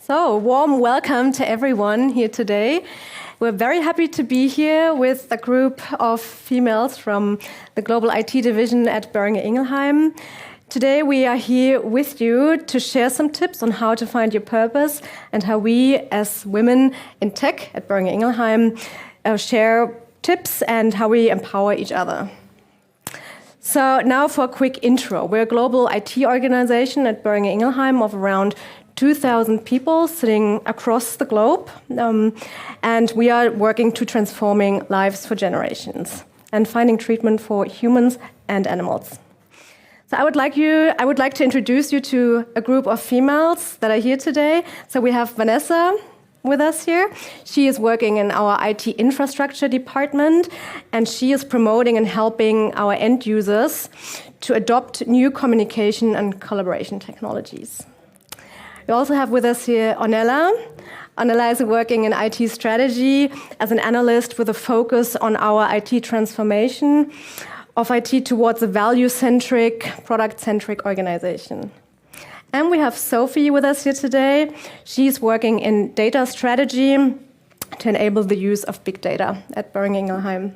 So, warm welcome to everyone here today. We're very happy to be here with a group of females from the Global IT Division at Boehringer Ingelheim. Today we are here with you to share some tips on how to find your purpose and how we as women in tech at Boehringer Ingelheim share tips and how we empower each other. So now for a quick intro. We're a global IT organization at Boehringer Ingelheim of around 2,000 people sitting across the globe, and we are working to transforming lives for generations and finding treatment for humans and animals. So I would like to introduce you to a group of females that are here today. So we have Vanessa with us here. She is working in our IT infrastructure department, and she is promoting and helping our end users to adopt new communication and collaboration technologies. We also have with us here Ornella. Ornella is working in IT strategy as an analyst with a focus on our IT transformation of IT towards a value-centric, product-centric organization. And we have Sophie with us here today. She's working in data strategy to enable the use of big data at Boehringer Ingelheim.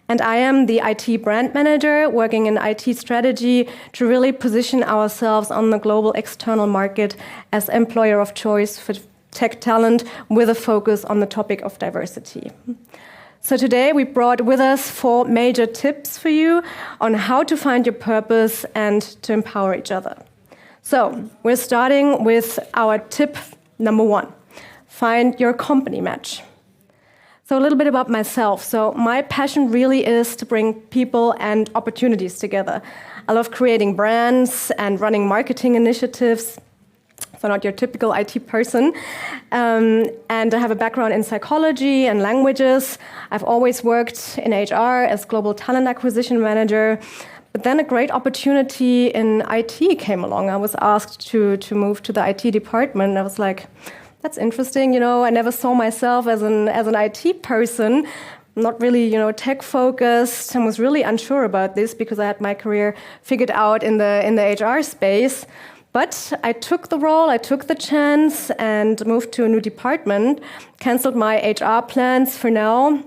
And I am the IT brand manager working in IT strategy to really position ourselves on the global external market as employer of choice for tech talent with a focus on the topic of diversity. So today we brought with us 4 major tips for you on how to find your purpose and to empower each other. So we're starting with our tip number 1, find your company match. So a little bit about myself. So my passion really is to bring people and opportunities together. I love creating brands and running marketing initiatives. So not your typical IT person. And I have a background in psychology and languages. I've always worked in HR as global talent acquisition manager. But then a great opportunity in IT came along. I was asked to move to the IT department. I was like, that's interesting, I never saw myself as an IT person, not really, tech focused, and was really unsure about this because I had my career figured out in the HR space. But I took the role, I took the chance and moved to a new department, canceled my HR plans for now,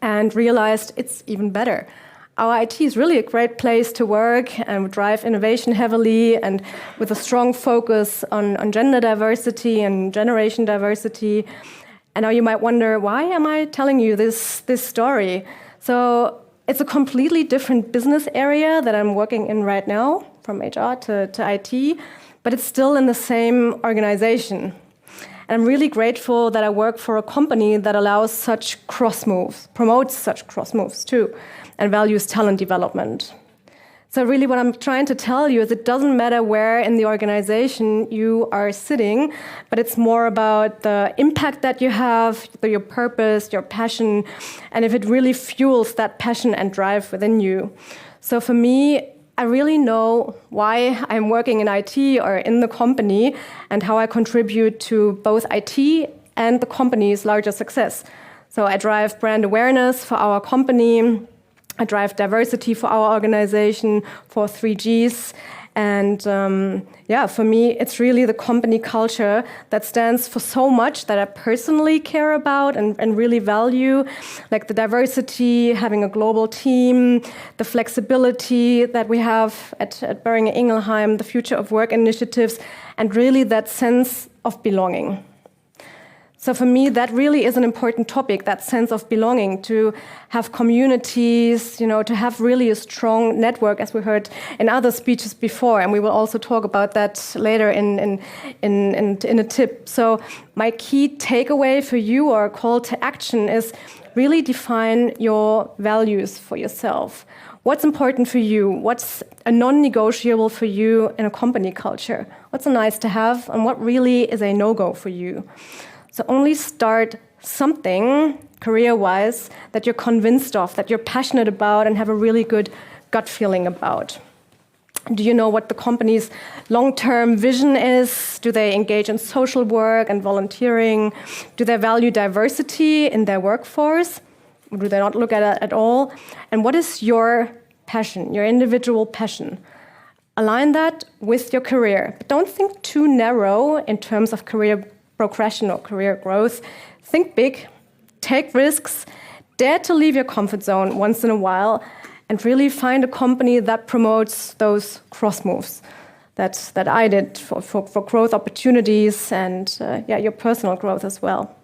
and realized it's even better. Our IT is really a great place to work and we drive innovation heavily and with a strong focus on gender diversity and generation diversity. And now you might wonder, why am I telling you this story? So it's a completely different business area that I'm working in right now, from HR to IT, but it's still in the same organization. And I'm really grateful that I work for a company that allows such cross moves, promotes such cross moves too, and values talent development. So really what I'm trying to tell you is it doesn't matter where in the organization you are sitting, but it's more about the impact that you have, your purpose, your passion, and if it really fuels that passion and drive within you. So for me, I really know why I'm working in IT or in the company and how I contribute to both IT and the company's larger success. So I drive brand awareness for our company, I drive diversity for our organization, for 3Gs. And for me, it's really the company culture that stands for so much that I personally care about and really value, like the diversity, having a global team, the flexibility that we have at Boehringer Ingelheim, the future of work initiatives, and really that sense of belonging. So for me, that really is an important topic, that sense of belonging, to have communities, to have really a strong network, as we heard in other speeches before. And we will also talk about that later in a tip. So my key takeaway for you or call to action is really define your values for yourself. What's important for you? What's a non-negotiable for you in a company culture? What's a nice to have? And what really is a no-go for you? So only start something career-wise that you're convinced of, that you're passionate about and have a really good gut feeling about. Do you know what the company's long-term vision is? Do they engage in social work and volunteering? Do they value diversity in their workforce? Or do they not look at it at all? And what is your passion, your individual passion? Align that with your career. But don't think too narrow in terms of career progression or career growth. Think big, take risks, dare to leave your comfort zone once in a while, and really find a company that promotes those cross moves that I did for growth opportunities and your personal growth as well.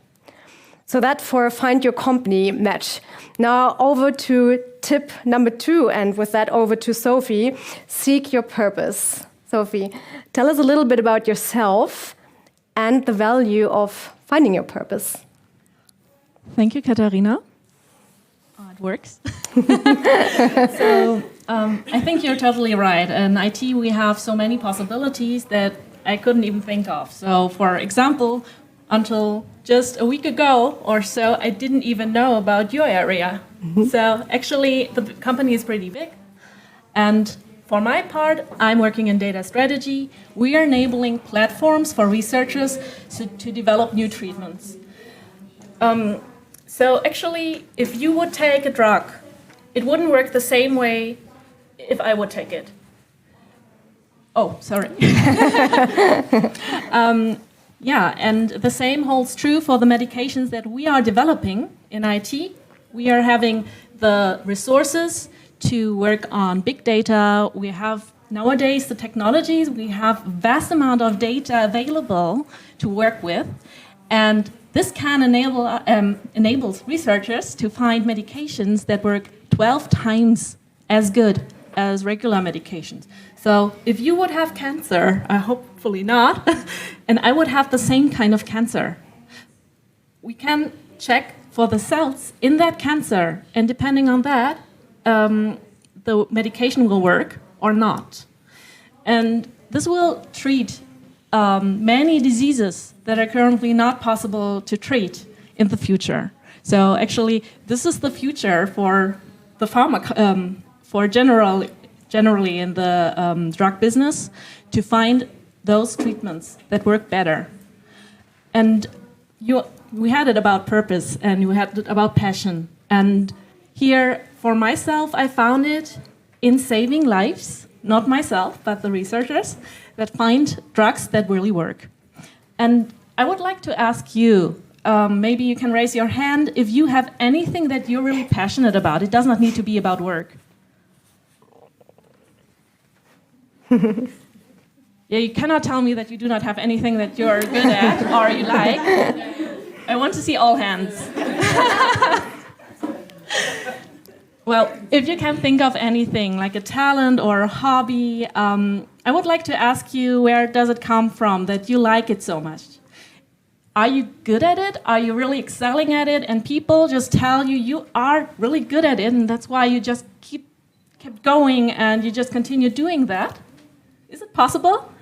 So that for find your company match. Now over to tip number 2, and with that over to Sophie, seek your purpose. Sophie, tell us a little bit about yourself and the value of finding your purpose. Thank you, Katharina. It works. So I think you're totally right. In IT, we have so many possibilities that I couldn't even think of. So, for example, until just a week ago or so, I didn't even know about your area. Mm-hmm. So actually, the company is pretty big. And for my part, I'm working in data strategy. We are enabling platforms for researchers to develop new treatments. So actually, if you would take a drug, it wouldn't work the same way if I would take it. Oh, sorry. And the same holds true for the medications that we are developing in IT. We are having the resources to work on big data. We have nowadays the technologies. We have a vast amount of data available to work with. And this can enables researchers to find medications that work 12 times as good as regular medications. So if you would have cancer, hopefully not, and I would have the same kind of cancer, we can check for the cells in that cancer, and depending on that, the medication will work or not. And this will treat many diseases that are currently not possible to treat in the future. So actually, this is the future for the generally in the drug business, to find those treatments that work better. And we had it about purpose, and you had it about passion. And here, for myself, I found it in saving lives, not myself, but the researchers that find drugs that really work. And I would like to ask you, maybe you can raise your hand if you have anything that you're really passionate about. It does not need to be about work. Yeah, you cannot tell me that you do not have anything that you're good at or you like. I want to see all hands. Well, if you can think of anything, like a talent or a hobby, I would like to ask you, where does it come from that you like it so much? Are you good at it? Are you really excelling at it? And people just tell you you are really good at it, and that's why you just kept going and you just continue doing that? Is it possible?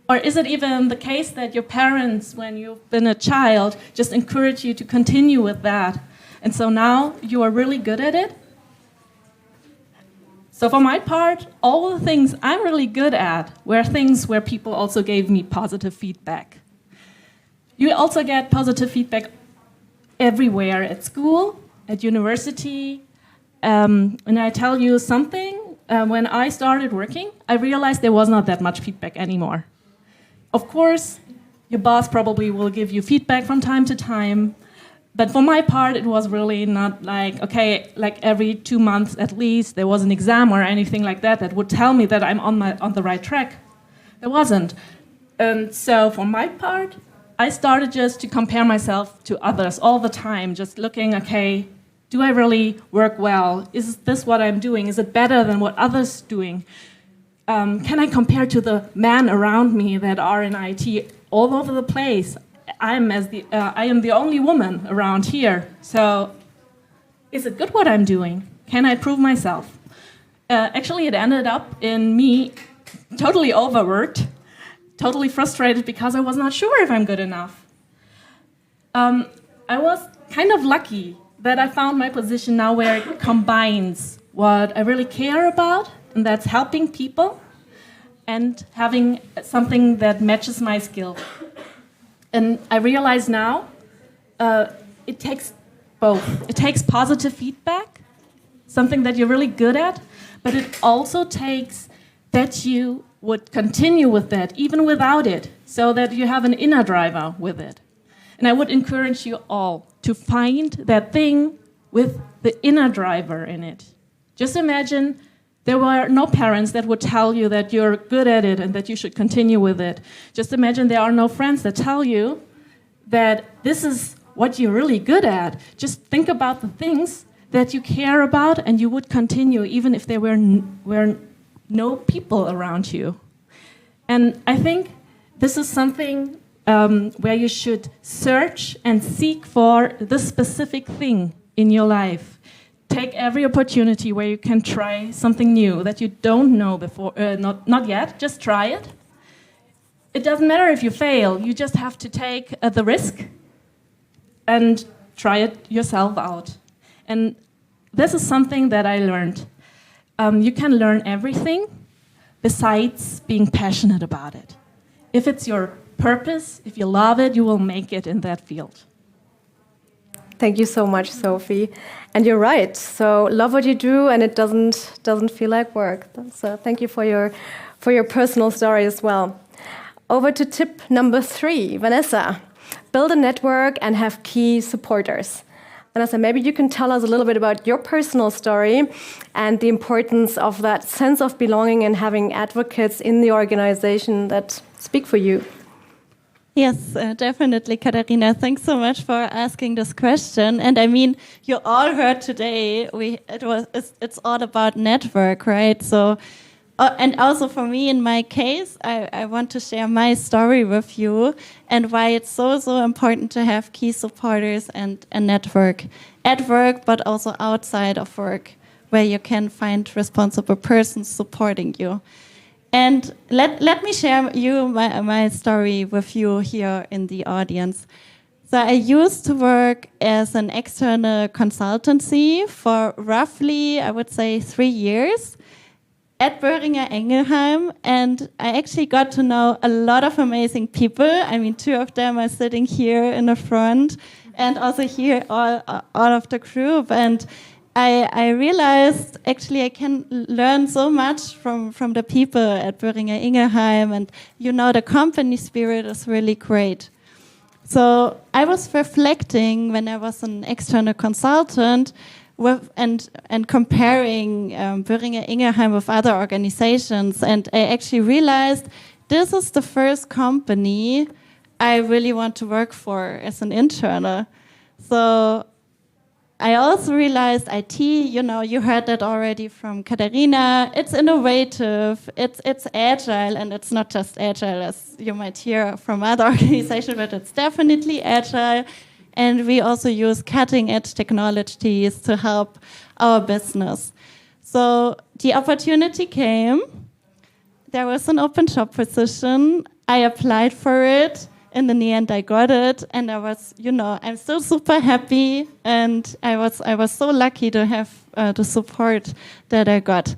Or is it even the case that your parents, when you've been a child, just encourage you to continue with that? And so now you are really good at it? So for my part, all the things I'm really good at were things where people also gave me positive feedback. You also get positive feedback everywhere, at school, at university. And I tell you something, when I started working, I realized there was not that much feedback anymore. Of course, your boss probably will give you feedback from time to time, but for my part, it was really not like, okay, like every 2 months at least, there was an exam or anything like that that would tell me that I'm on the right track. There wasn't. And so for my part, I started just to compare myself to others all the time, just looking, okay, do I really work well? Is this what I'm doing? Is it better than what others are doing? Can I compare to the men around me that are in IT all over the place? I am the only woman around here. So is it good what I'm doing? Can I prove myself? Actually, it ended up in me totally overworked, totally frustrated because I was not sure if I'm good enough. I was kind of lucky that I found my position now where it combines what I really care about, and that's helping people, and having something that matches my skill. And I realize now it takes both. It takes positive feedback, something that you're really good at, but it also takes that you would continue with that, even without it, so that you have an inner driver with it. And I would encourage you all to find that thing with the inner driver in it. Just imagine there were no parents that would tell you that you're good at it and that you should continue with it. Just imagine there are no friends that tell you that this is what you're really good at. Just think about the things that you care about and you would continue even if there were no people around you. And I think this is something where you should search and seek for the specific thing in your life. Take every opportunity where you can try something new that you don't know before, not yet, just try it. It doesn't matter if you fail, you just have to take the risk and try it yourself out. And this is something that I learned. You can learn everything besides being passionate about it. If it's your purpose, if you love it, you will make it in that field. Thank you so much, Sophie. And you're right. So love what you do, and it doesn't feel like work. So thank you for your personal story as well. Over to tip number 3, Vanessa. Build a network and have key supporters. Vanessa, maybe you can tell us a little bit about your personal story and the importance of that sense of belonging and having advocates in the organization that speak for you. Yes, definitely, Katharina. Thanks so much for asking this question. And I mean, you all heard today, it's all about network, right? So, and also for me, in my case, I want to share my story with you and why it's so important to have key supporters and a network at work, but also outside of work, where you can find responsible persons supporting you. And let me share my story with you here in the audience. So I used to work as an external consultancy for roughly, I would say, 3 years at Boehringer Ingelheim, and I actually got to know a lot of amazing people. I mean, 2 of them are sitting here in the front, and also here all of the group. And I realized actually I can learn so much from the people at Boehringer Ingelheim, and the company spirit is really great. So I was reflecting when I was an external consultant and comparing Boehringer Ingelheim with other organizations, and I actually realized this is the first company I really want to work for as an internal. So I also realized IT, you heard that already from Katharina, it's innovative, it's agile, and it's not just agile as you might hear from other organizations, but it's definitely agile. And we also use cutting-edge technologies to help our business. So the opportunity came. There was an open job position. I applied for it. And in the end, I got it, and I was, I'm still super happy, and I was so lucky to have the support that I got.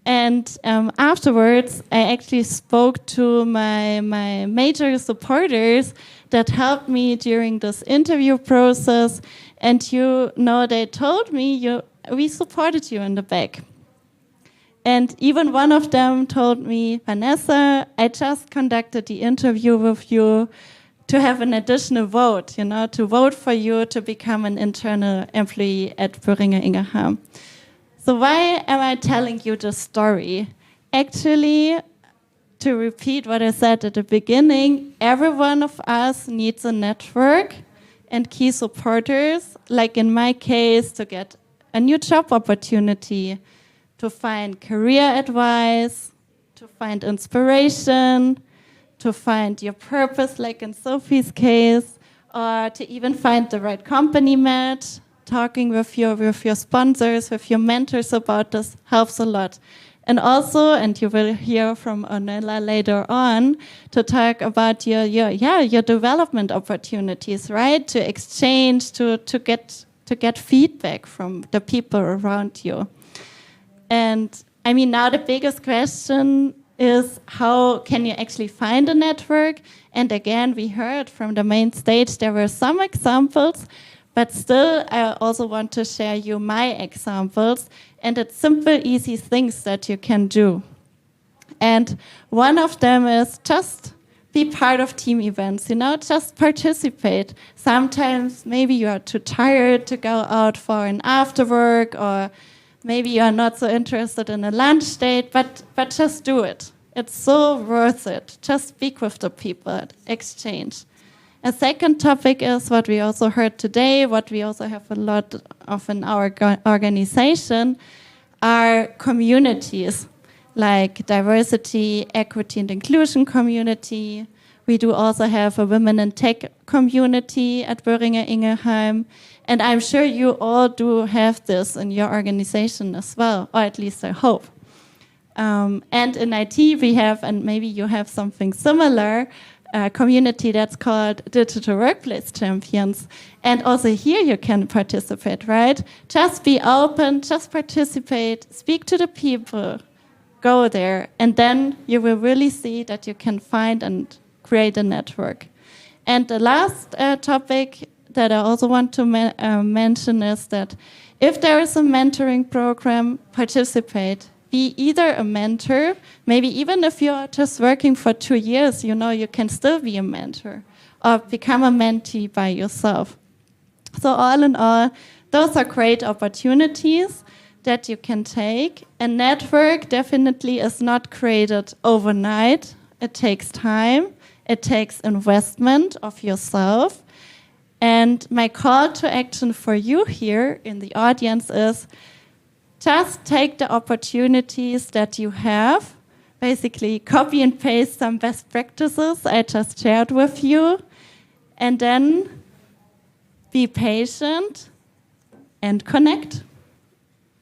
And afterwards, I actually spoke to my major supporters that helped me during this interview process, and they told me, we supported you in the back. And even one of them told me, Vanessa, I just conducted the interview with you to have an additional vote, to vote for you to become an internal employee at Boehringer Ingelheim. So why am I telling you this story? Actually, to repeat what I said at the beginning, every one of us needs a network and key supporters, like in my case, to get a new job opportunity, to find career advice, to find inspiration, to find your purpose, like in Sophie's case, or to even find the right company match. Talking with your sponsors, with your mentors about this helps a lot. And also, and you will hear from Ornella later on, to talk about your development opportunities, right? To exchange, to get feedback from the people around you. And I mean, now the biggest question is, how can you actually find a network? And again, we heard from the main stage, there were some examples, but still, I also want to share you my examples, and it's simple, easy things that you can do. And one of them is just be part of team events, just participate. Sometimes maybe you are too tired to go out for an after work, or maybe you are not so interested in a lunch date, but just do it. It's so worth it. Just speak with the people, exchange. A second topic is what we also heard today, what we also have a lot of in our organization, are communities, like diversity, equity, and inclusion community. We do also have a women in tech community at Boehringer Ingelheim. And I'm sure you all do have this in your organization as well, or at least I hope. And in IT we have, and maybe you have something similar, a community that's called Digital Workplace Champions. And also here you can participate, right? Just be open, just participate, speak to the people, go there, and then you will really see that you can find and create a network. And the last topic that I also want to mention is that if there is a mentoring program, participate. Be either a mentor, maybe even if you're just working for 2 years, you can still be a mentor, or become a mentee by yourself. So all in all, those are great opportunities that you can take. A network definitely is not created overnight. It takes time. It takes investment of yourself. And my call to action for you here in the audience is just take the opportunities that you have. Basically, copy and paste some best practices I just shared with you. And then be patient and connect.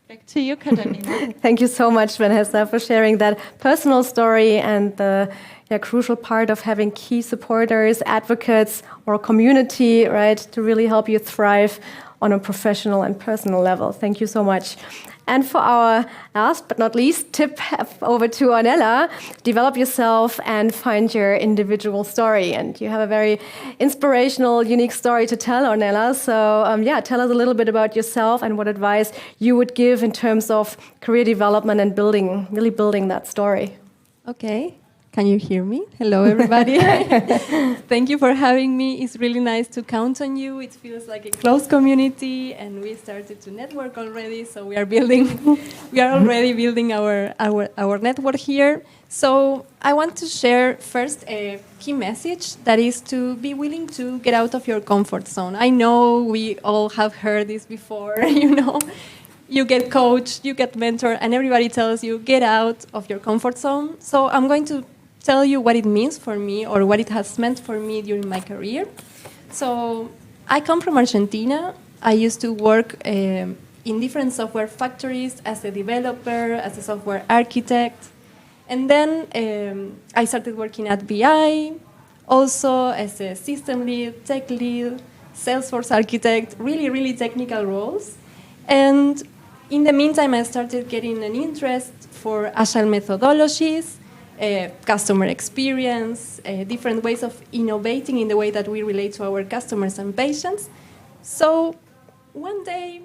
Back to you, Katharina. Thank you so much, Vanessa, for sharing that personal story and the crucial part of having key supporters, advocates, or a community, right, to really help you thrive on a professional and personal level. Thank you so much. And for our last but not least tip, over to Ornella, develop yourself and find your individual story. And you have a very inspirational, unique story to tell, Ornella. So tell us a little bit about yourself and what advice you would give in terms of career development and really building that story. Okay. Can you hear me? Hello, everybody. Thank you for having me. It's really nice to count on you. It feels like a close community, and we started to network already. So we are already building our network here. So I want to share first a key message, that is to be willing to get out of your comfort zone. I know we all have heard this before, You get coached, you get mentored, and everybody tells you, get out of your comfort zone. So I'm going to tell you what it means for me, or what it has meant for me during my career. So I come from Argentina. I used to work in different software factories as a developer, as a software architect. And then I started working at BI, also as a system lead, tech lead, Salesforce architect, really, really technical roles. And in the meantime, I started getting an interest for agile methodologies, customer experience, different ways of innovating in the way that we relate to our customers and patients. So one day,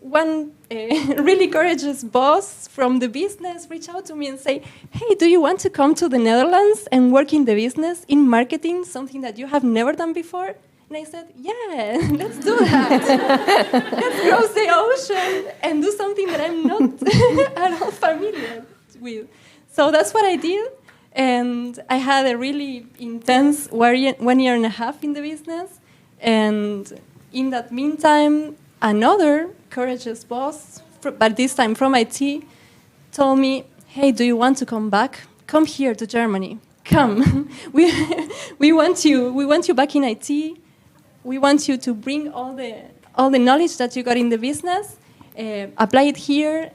one really courageous boss from the business reached out to me and said, hey, do you want to come to the Netherlands and work in the business, in marketing, something that you have never done before? And I said, yeah, let's do that. Let's cross the ocean and do something that I'm not at all familiar with. So that's what I did. And I had a really intense 1 year and a half in the business. And in that meantime, another courageous boss, but this time from IT, told me, hey, do you want to come back? Come here to Germany. Come. We want you back in IT. We want you to bring all the knowledge that you got in the business, apply it here.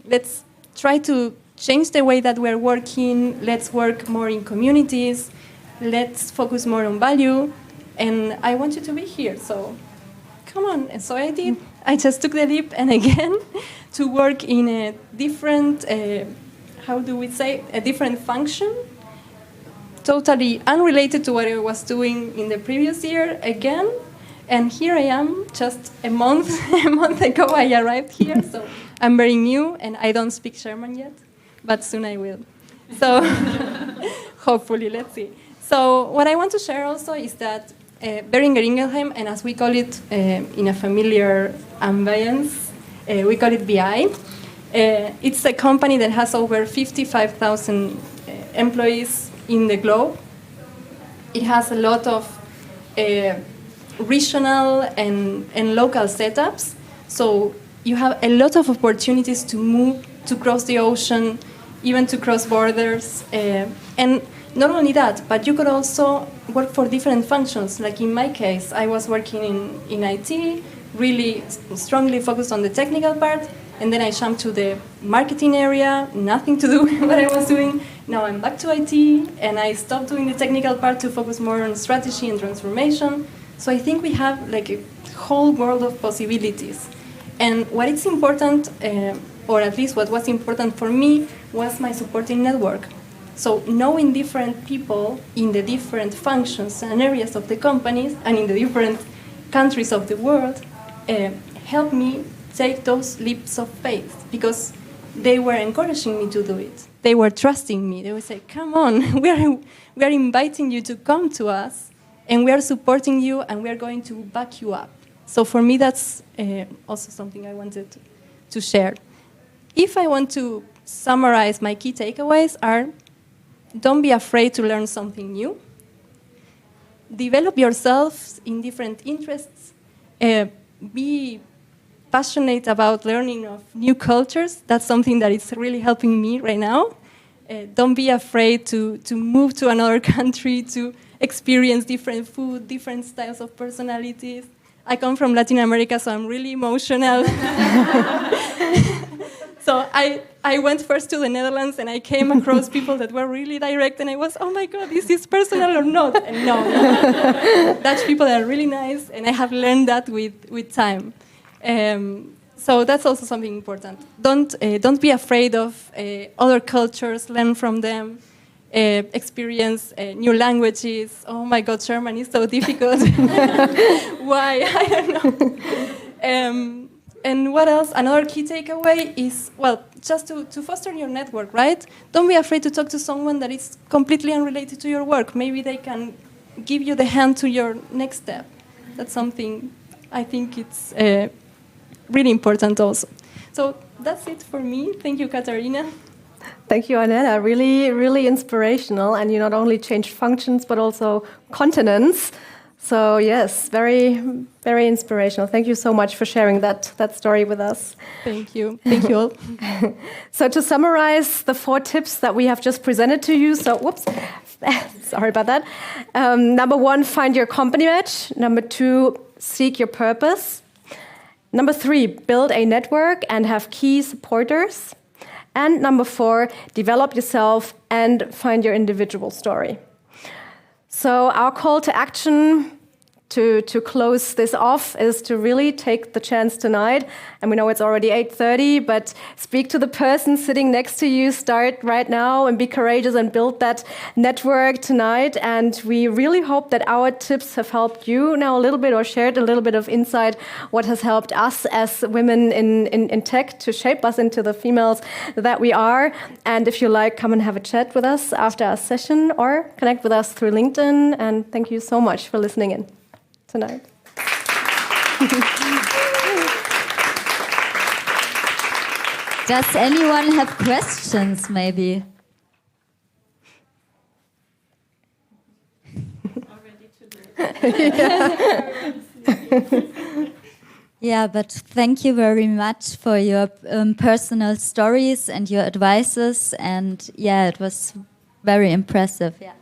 Let's try to change the way that we're working. Let's work more in communities. Let's focus more on value. And I want you to be here. So come on. And so I did. I just took the leap, and again, to work in a different, a different function, totally unrelated to what I was doing in the previous year again. And here I am, just a month ago I arrived here, so I'm very new and I don't speak German yet, but soon I will. So hopefully, let's see. So what I want to share also is that Boehringer Ingelheim, and as we call it in a familiar ambience, we call it BI. It's a company that has over 55,000 employees in the globe. It has a lot of regional and local setups. So you have a lot of opportunities to move, to cross the ocean, even to cross borders. And not only that, but you could also work for different functions. Like in my case, I was working in IT, really strongly focused on the technical part, and then I jumped to the marketing area, nothing to do with what I was doing. Now I'm back to IT, and I stopped doing the technical part to focus more on strategy and transformation. So I think we have like a whole world of possibilities. And what is important, or at least what was important for me, was my supporting network. So knowing different people in the different functions and areas of the companies and in the different countries of the world helped me take those leaps of faith, because they were encouraging me to do it. They were trusting me. They would say, come on, we are inviting you to come to us, and we are supporting you, and we are going to back you up. So for me, that's also something I wanted to share. If I want to summarize, my key takeaways are: don't be afraid to learn something new. Develop yourself in different interests. Be passionate about learning of new cultures. That's something that is really helping me right now. Don't be afraid to move to another country, to experience different food, different styles of personalities. I come from Latin America, so I'm really emotional. So I went first to the Netherlands, and I came across people that were really direct, and I was, oh my God, is this personal or not? And no. Dutch people are really nice, and I have learned that with time. So that's also something important. Don't be afraid of other cultures, learn from them, experience new languages. Oh my God, German is so difficult. Why? I don't know. And what else? Another key takeaway is, well, just to foster your network, right? Don't be afraid to talk to someone that is completely unrelated to your work. Maybe they can give you the hand to your next step. That's something I think it's really important also. So that's it for me. Thank you, Katharina. Thank you, Ornella. Really, really inspirational. And you not only changed functions, but also continents. So yes, very, very inspirational. Thank you so much for sharing that story with us. Thank you. Thank you all. So to summarize the 4 tips that we have just presented to you. So, whoops, sorry about that. Number 1, find your company match. Number 2, seek your purpose. Number 3, build a network and have key supporters. And number 4, develop yourself and find your individual story. So our call to action to close this off is to really take the chance tonight. And we know it's already 8:30, but speak to the person sitting next to you. Start right now and be courageous and build that network tonight. And we really hope that our tips have helped you now a little bit, or shared a little bit of insight what has helped us as women in tech to shape us into the females that we are. And if you like, come and have a chat with us after our session, or connect with us through LinkedIn. And thank you so much for listening in tonight. Does anyone have questions, maybe? Yeah, but thank you very much for your personal stories and your advices, and yeah, it was very impressive. Yeah.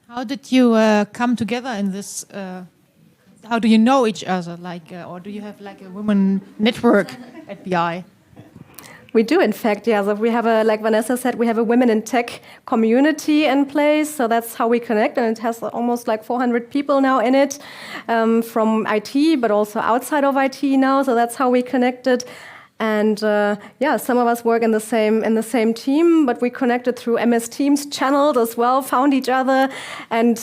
How did you come together in this? How do you know each other? Or do you have like a women network at BI? We do, in fact, yeah. So we have like Vanessa said, we have a women in tech community in place. So that's how we connect, and it has almost like 400 people now in it, from IT, but also outside of IT now. So that's how we connected. And some of us work in the same team, but we connected through MS Teams channels as well, found each other, and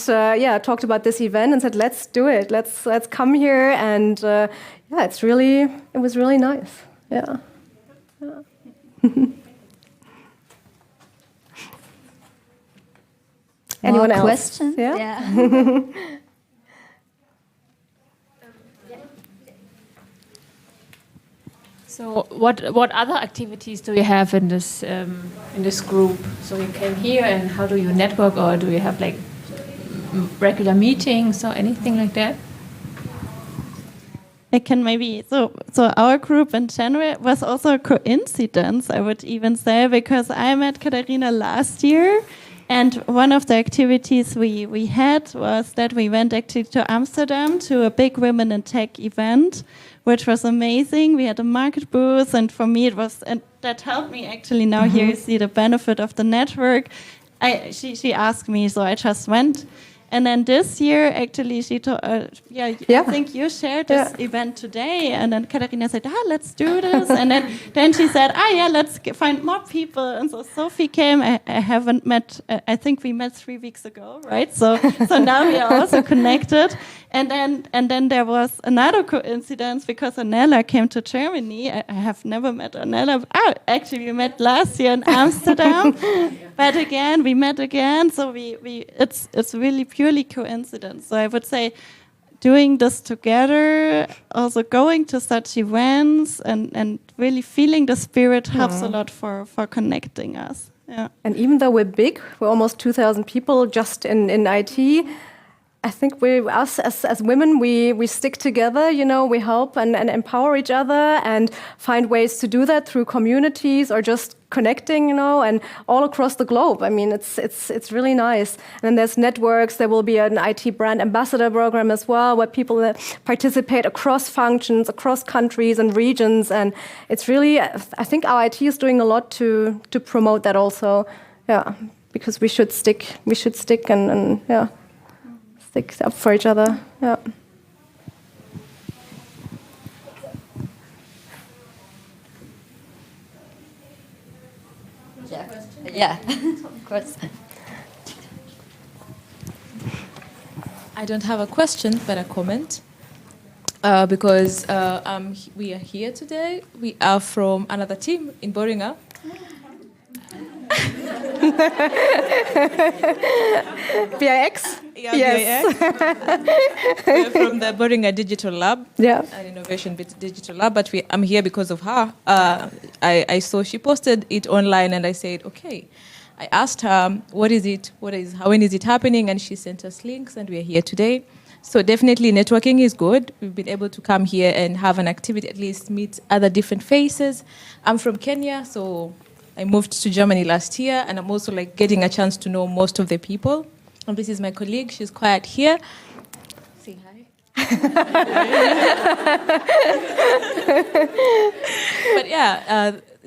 talked about this event and said, let's do it, let's come here, and it was really nice, yeah. Anyone else? Questions? Yeah. So, what other activities do you have in this group? So you came here, and how do you network, or do you have like regular meetings or anything like that? I can maybe so our group in January was also a coincidence, I would even say, because I met Katharina last year, and one of the activities we had was that we went actually to Amsterdam to a big Women in Tech event, which was amazing. We had a market booth, and for me it was, and that helped me actually. Now here you see the benefit of the network. She asked me, so I just went. And then this year, actually, she told, I think you shared this event today. And then Katharina said, let's do this. And then she said, let's find more people. And so Sophie came. I haven't met, I think we met 3 weeks ago, right? So now we are also connected. And then there was another coincidence because Ornella came to Germany. I have never met Ornella. Actually, we met last year in Amsterdam. But again, we met again. So it's really purely coincidence. So I would say doing this together, also going to such events and really feeling the spirit helps a lot for connecting us. Yeah. And even though we're big, we're almost 2,000 people just in IT, I think us as women, we stick together, we help and empower each other and find ways to do that through communities or just connecting, and all across the globe. I mean, it's really nice. And then there's networks. There will be an IT brand ambassador program as well, where people participate across functions, across countries and regions. And it's really, I think our IT is doing a lot to promote that also. Yeah, because we should stick and stick up for each other. Yeah. Yeah, of course. I don't have a question, but a comment. Because we are here today. We are from another team in Boehringer. BIX? Yeah, yes. We're from the Boehringer Digital Lab, an innovation digital lab. But I'm here because of her. I saw she posted it online, and I said, okay. I asked her, when is it happening? And she sent us links, and we're here today. So definitely networking is good. We've been able to come here and have an activity, at least meet other different faces. I'm from Kenya, so I moved to Germany last year, and I'm also getting a chance to know most of the people. And this is my colleague. She's quiet here. Say hi. But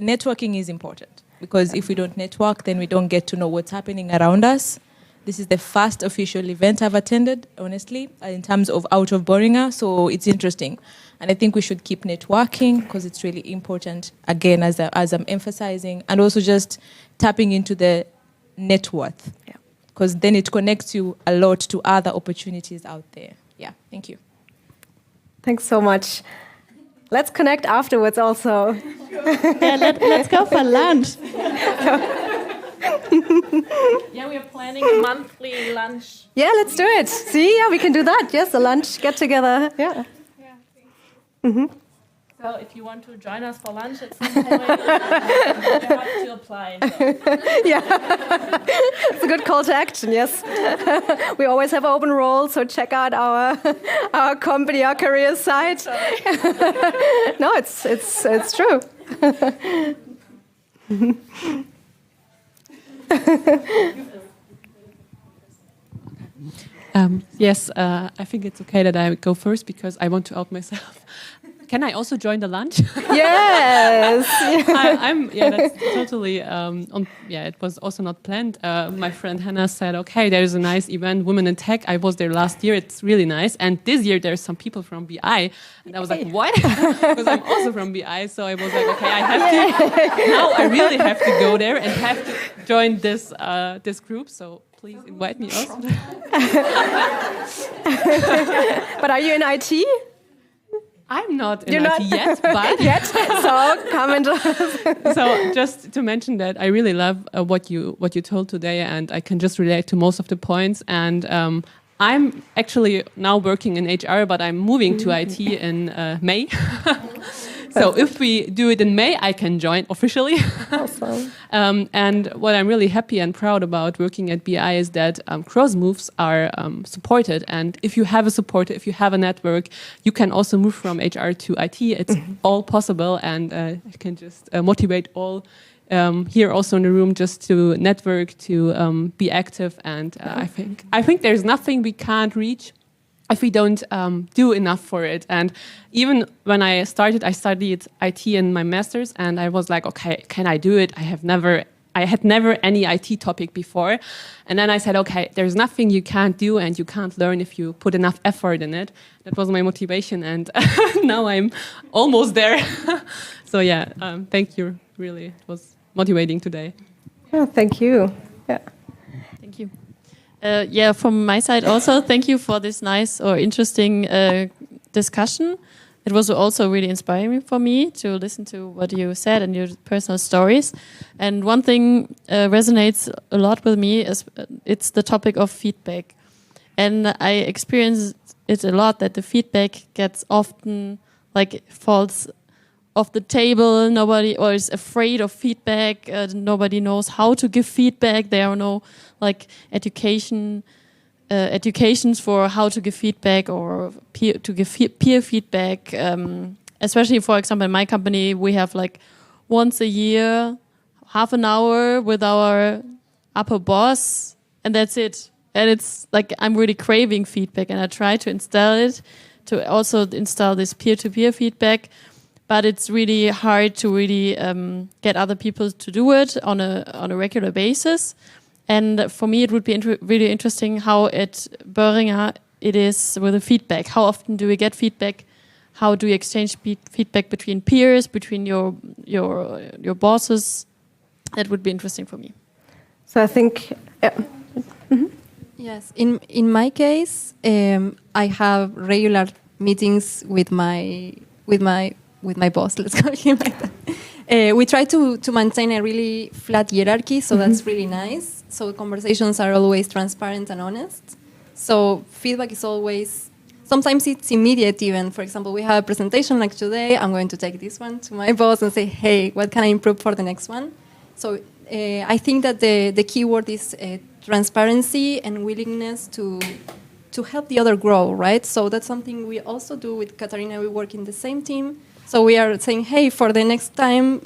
networking is important, because if we don't network, then we don't get to know what's happening around us. This is the first official event I've attended, honestly, in terms of out of Boehringer, so it's interesting. And I think we should keep networking, because it's really important, again, as I'm emphasizing, and also just tapping into the net worth, because then it connects you a lot to other opportunities out there. Yeah, thank you. Thanks so much. Let's connect afterwards also. Let's go for lunch. Yeah, we are planning a monthly lunch. Yeah, let's do it. See, we can do that. Yes, a lunch get together. Yeah. So if you want to join us for lunch at some point, you have to apply. So. Yeah, it's a good call to action. Yes, we always have open roles, so check out our company, our career site. No, it's true. Yes, I think it's okay that I go first because I want to out myself. Can I also join the lunch? Yes. That's totally. It was also not planned. My friend Hannah said, "Okay, there is a nice event, Women in Tech. I was there last year. It's really nice. And this year there's some people from BI." And I was like, "What?" Because I'm also from BI. So I was like, "Okay, I have to. Now I really have to go there and have to join this group." So please invite me also. But are you in IT? I'm not in IT yet, but yet. So comment. So just to mention that I really love what you told today, and I can just relate to most of the points. And I'm actually now working in HR, but I'm moving to IT in May. So if we do it in May, I can join officially. Awesome. And what I'm really happy and proud about working at BI is that cross moves are supported. And if you have a supporter, if you have a network, you can also move from HR to IT. It's all possible, and I can just motivate all here also in the room just to network, to be active. And I think there's nothing we can't reach if we don't do enough for it. And even when I studied IT in my master's, and I was like, okay, can I do it? I had never any IT topic before. And then I said, okay, there's nothing you can't do and you can't learn if you put enough effort in it. That was my motivation, and now I'm almost there. So yeah, thank you, really. It was motivating today. Yeah, thank you. Yeah. Thank you. From my side also, thank you for this nice or interesting discussion. It was also really inspiring for me to listen to what you said and your personal stories. And one thing resonates a lot with me is it's the topic of feedback. And I experience it a lot that the feedback gets often falls off the table. Nobody or is afraid of feedback. Nobody knows how to give feedback. There are no educations for how to give feedback or to give peer feedback. Especially, for example, in my company, we have once a year, half an hour with our upper boss, and that's it. And it's I'm really craving feedback, and I try to also install this peer-to-peer feedback. But it's really hard to really get other people to do it on a regular basis. And for me, it would be really interesting how at Boehringer it is with the feedback. How often do we get feedback? How do we exchange feedback between peers, between your bosses? That would be interesting for me. So I think, yeah. Mm-hmm. Yes, in my case, I have regular meetings with my boss. Let's call him like that. We try to maintain a really flat hierarchy, so that's really nice. So conversations are always transparent and honest. So feedback is always, sometimes it's immediate even. For example, we have a presentation like today. I'm going to take this one to my boss and say, hey, what can I improve for the next one? So I think that the key word is transparency and willingness to help the other grow, right? So that's something we also do with Katharina. We work in the same team. So we are saying, hey, for the next time,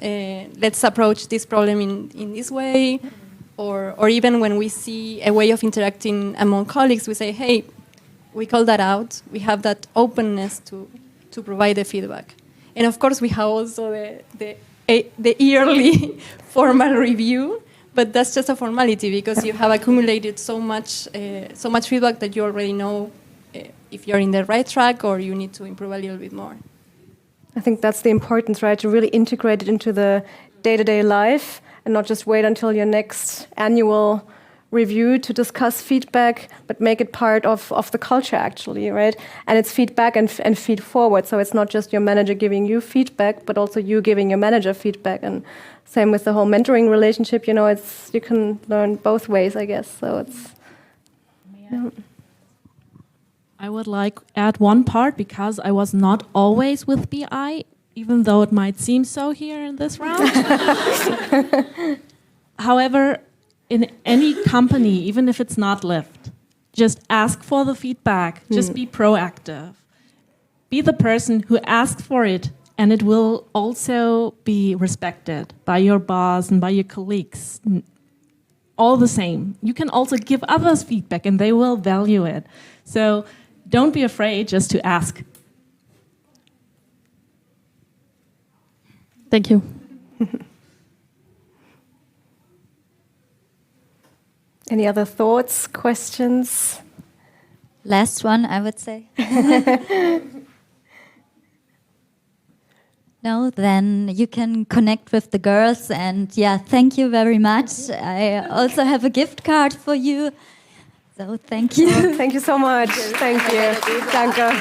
let's approach this problem in this way. Or even when we see a way of interacting among colleagues, we say, hey, we call that out. We have that openness to provide the feedback. And of course, we have also the yearly formal review, but that's just a formality because you have accumulated so much feedback that you already know if you're in the right track or you need to improve a little bit more. I think that's the importance, right? To really integrate it into the day-to-day life and not just wait until your next annual review to discuss feedback, but make it part of the culture actually, right? And it's feedback and feed forward. So it's not just your manager giving you feedback, but also you giving your manager feedback. And same with the whole mentoring relationship, you can learn both ways, I guess. So it's... Yeah. I would add one part because I was not always with BI, even though it might seem so here in this round. However, in any company, even if it's not lived, just ask for the feedback. Just be proactive. Be the person who asks for it, and it will also be respected by your boss and by your colleagues. All the same. You can also give others feedback, and they will value it. So don't be afraid just to ask. Thank you. Any other thoughts, questions? Last one, I would say. No, then you can connect with the girls. And yeah, thank you very much. I also have a gift card for you. So thank you. Oh, thank you so much. Thank you. Danke.